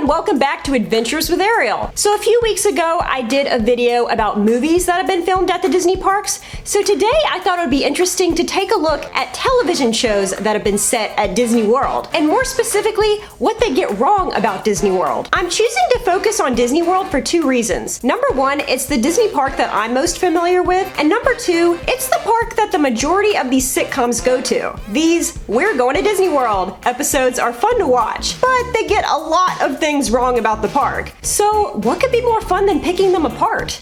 and welcome back to Adventures with Ariel. So a few weeks ago, I did a video about movies that have been filmed at the Disney parks. So today, I thought it would be interesting to take a look at television shows that have been set at Disney World, and more specifically, what they get wrong about Disney World. I'm choosing to focus on Disney World for two reasons. Number one, it's the Disney park that I'm most familiar with, and number two, it's the park that the majority of these sitcoms go to. These We're Going to Disney World episodes are fun to watch, but they get a lot of things wrong about the park. So what could be more fun than picking them apart?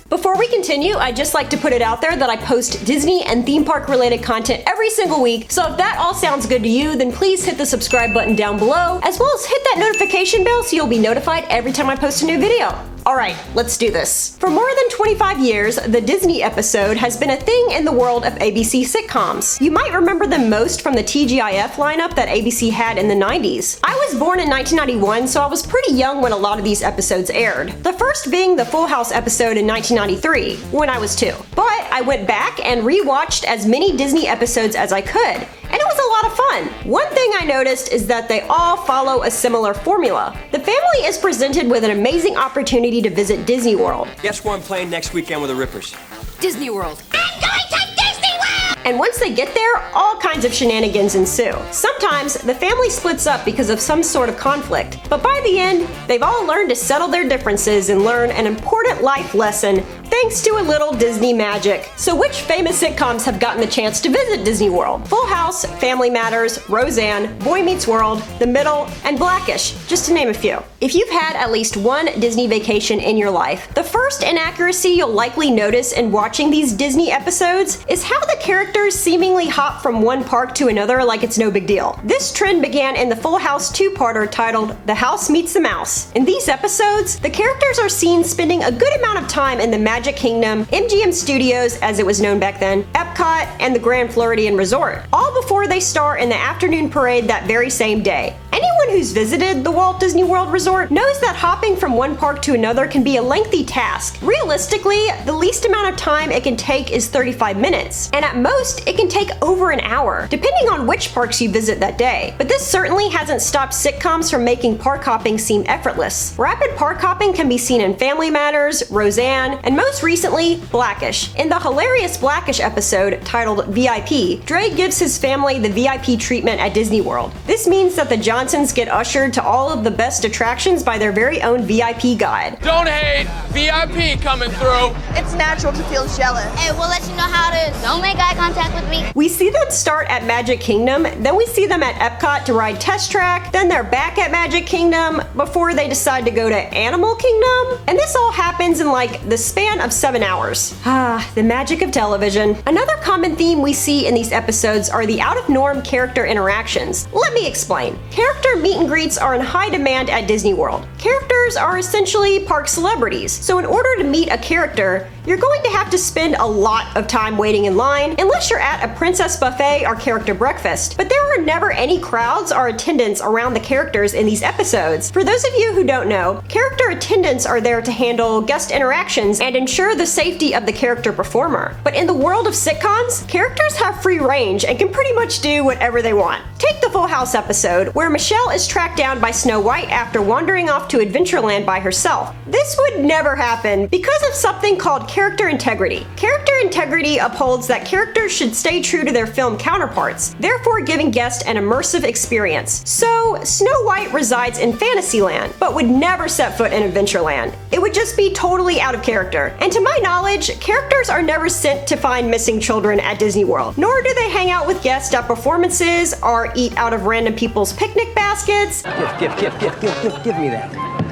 Before we continue, I'd just like to put it out there that I post Disney and theme park related content every single week, so if that all sounds good to you, then please hit the subscribe button down below, as well as hit that notification bell so you'll be notified every time I post a new video. Alright, let's do this. For more than 25 years, the Disney episode has been a thing in the world of ABC sitcoms. You might remember them most from the TGIF lineup that ABC had in the 90s. I was born in 1991, so I was pretty young when a lot of these episodes aired. The first being the Full House episode in 1993, when I was 2. But I went back and rewatched as many Disney episodes as I could, and it was a lot of fun. One thing I noticed is that they all follow a similar formula. The family is presented with an amazing opportunity to visit Disney World. Guess where I'm playing next weekend with the Rippers? Disney World. I'm going to Disney World! And once they get there, all kinds of shenanigans ensue. Sometimes, the family splits up because of some sort of conflict, but by the end, they've all learned to settle their differences and learn an important life lesson thanks to a little Disney magic. So which famous sitcoms have gotten the chance to visit Disney World? Full House, Family Matters, Roseanne, Boy Meets World, The Middle, and Blackish, just to name a few. If you've had at least one Disney vacation in your life, the first inaccuracy you'll likely notice in watching these Disney episodes is how the characters seemingly hop from one park to another like it's no big deal. This trend began in the Full House two-parter titled The House Meets the Mouse. In these episodes, the characters are seen spending a good amount of time in the Magic Kingdom, MGM Studios as it was known back then, Epcot, and the Grand Floridian Resort, all before they star in the afternoon parade that very same day. Anyone who's visited the Walt Disney World Resort knows that hopping from one park to another can be a lengthy task. Realistically, the least amount of time it can take is 35 minutes, and at most, it can take over an hour, depending on which parks you visit that day. But this certainly hasn't stopped sitcoms from making park hopping seem effortless. Rapid park hopping can be seen in Family Matters, Roseanne, and most recently, Blackish. In the hilarious Blackish episode titled VIP, Dre gives his family the VIP treatment at Disney World. This means that the Johnsons get ushered to all of the best attractions by their very own VIP guide. Don't hate, VIP coming through. It's natural to feel jealous. Hey, we'll let you know how it is. Don't make eye contact with me. We see them start at Magic Kingdom, then we see them at Epcot to ride Test Track, then they're back at Magic Kingdom before they decide to go to Animal Kingdom, and this all happens in like the span of 7 hours. Ah, the magic of television. Another common theme we see in these episodes are the out-of-norm character interactions. Let me explain. Character meet and greets are in high demand at Disney World. Characters are essentially park celebrities, so in order to meet a character, you're going to have to spend a lot of time waiting in line, unless you're at a princess buffet or character breakfast. But there are never any crowds or attendants around the characters in these episodes. For those of you who don't know, character attendants are there to handle guest interactions and ensure the safety of the character performer. But in the world of sitcoms, characters have free range and can pretty much do whatever they want. Take the Full House episode, where Michelle is tracked down by Snow White after wandering off to Adventureland by herself. This would never happen because of something called character integrity. Character integrity upholds that characters should stay true to their film counterparts, therefore giving guests an immersive experience. So, Snow White resides in Fantasyland, but would never set foot in Adventureland. It would just be totally out of character. And to my knowledge, characters are never sent to find missing children at Disney World, nor do they hang out with guests at performances or eat out of random people's picnic baskets. Give me that.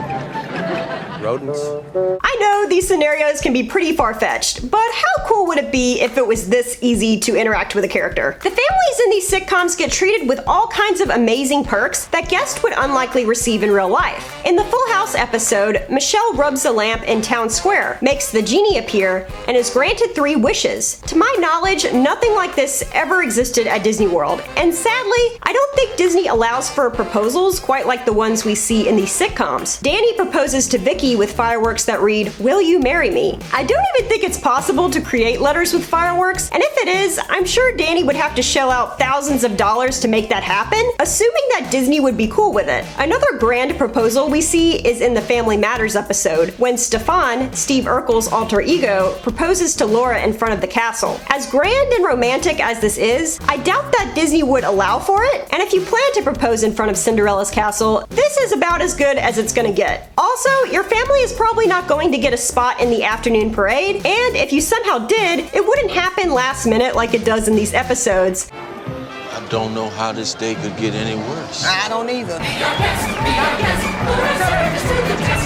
Rodents. I know these scenarios can be pretty far-fetched, but how cool would it be if it was this easy to interact with a character? The families in these sitcoms get treated with all kinds of amazing perks that guests would unlikely receive in real life. In the Full House episode, Michelle rubs a lamp in Town Square, makes the genie appear, and is granted 3 wishes. To my knowledge, nothing like this ever existed at Disney World, and sadly, I don't think Disney allows for proposals quite like the ones we see in these sitcoms. Danny proposes to Vicky marquee with fireworks that read, "Will you marry me?" I don't even think it's possible to create letters with fireworks, and if it is, I'm sure Danny would have to shell out thousands of dollars to make that happen, assuming that Disney would be cool with it. Another grand proposal we see is in the Family Matters episode, when Stefan, Steve Urkel's alter ego, proposes to Laura in front of the castle. As grand and romantic as this is, I doubt that Disney would allow for it, and if you plan to propose in front of Cinderella's castle, this is about as good as it's gonna get. Also, your family is probably not going to get a spot in the afternoon parade, and if you somehow did, it wouldn't happen last minute like it does in these episodes. I don't know how this day could get any worse. I don't either.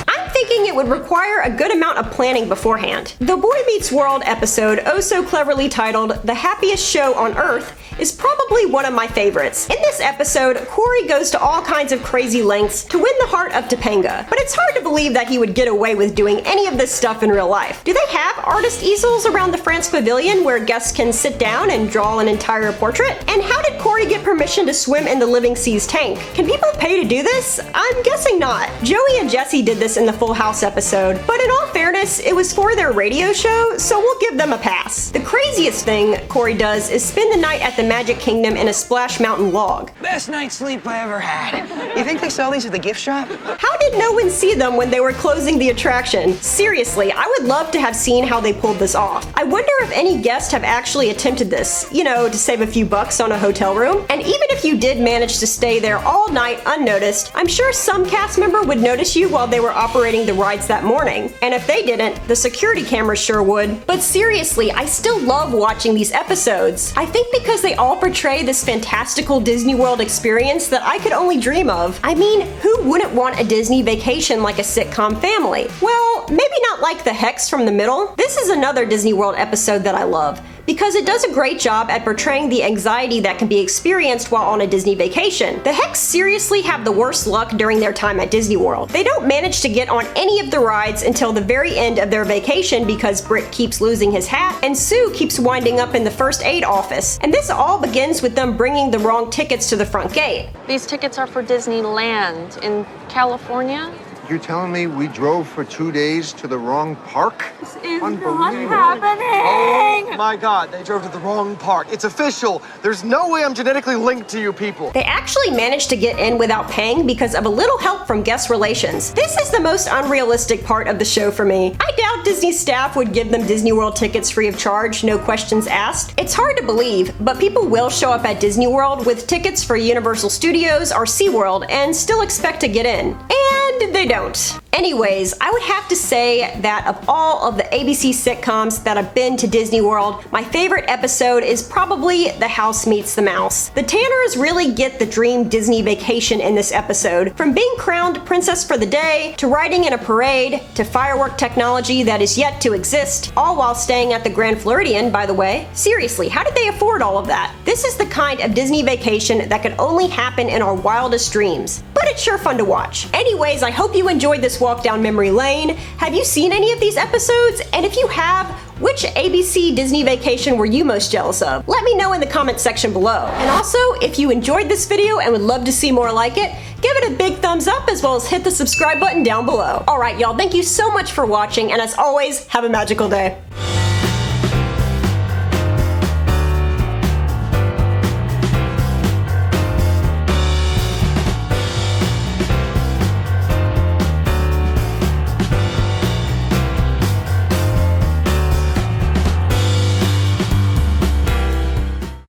I'm thinking it would require a good amount of planning beforehand. The Boy Meets World episode, oh so cleverly titled "The Happiest Show on Earth," is probably one of my favorites. In this episode, Corey goes to all kinds of crazy lengths to win the heart of Topanga, but it's hard to believe that he would get away with doing any of this stuff in real life. Do they have artist easels around the France Pavilion where guests can sit down and draw an entire portrait? And how did Corey get permission to swim in the Living Seas tank? Can people pay to do this? I'm guessing not. Joey and Jesse did this in the Full House episode, but in all fairness, it was for their radio show, so we'll give them a pass. The craziest thing Corey does is spend the night at the Magic Kingdom in a Splash Mountain log. Best night's sleep I ever had. You think they sell these at the gift shop? How did no one see them when they were closing the attraction? Seriously, I would love to have seen how they pulled this off. I wonder if any guests have actually attempted this, you know, to save a few bucks on a hotel room. And even if you did manage to stay there all night unnoticed, I'm sure some cast member would notice you while they were operating the rides that morning. And if they didn't, the security cameras sure would. But seriously, I still love watching these episodes. I think because they all portray this fantastical Disney World experience that I could only dream of. I mean, who wouldn't want a Disney vacation like a sitcom family? Well, maybe not like the Hex from the middle. This is another Disney World episode that I love, because it does a great job at portraying the anxiety that can be experienced while on a Disney vacation. The Hex seriously have the worst luck during their time at Disney World. They don't manage to get on any of the rides until the very end of their vacation because Britt keeps losing his hat and Sue keeps winding up in the first aid office. And this all begins with them bringing the wrong tickets to the front gate. These tickets are for Disneyland in California. You're telling me we drove for 2 days to the wrong park? This is Unbelievable. not happening. Oh my God, they drove to the wrong park. It's official. There's no way I'm genetically linked to you people. They actually managed to get in without paying because of a little help from guest relations. This is the most unrealistic part of the show for me. I doubt Disney staff would give them Disney World tickets free of charge, no questions asked. It's hard to believe, but people will show up at Disney World with tickets for Universal Studios or SeaWorld and still expect to get in. And they don't. Anyways, I would have to say that of all of the ABC sitcoms that have been to Disney World, my favorite episode is probably The House Meets the Mouse. The Tanners really get the dream Disney vacation in this episode. From being crowned princess for the day, to riding in a parade, to firework technology that is yet to exist, all while staying at the Grand Floridian, by the way. Seriously, how did they afford all of that? This is the kind of Disney vacation that could only happen in our wildest dreams. But it's sure fun to watch. Anyways, I hope you enjoyed this walk down memory lane. Have you seen any of these episodes? And if you have, which ABC Disney vacation were you most jealous of? Let me know in the comment section below. And also, if you enjoyed this video and would love to see more like it, give it a big thumbs up as well as hit the subscribe button down below. Alright y'all, thank you so much for watching, and as always, have a magical day.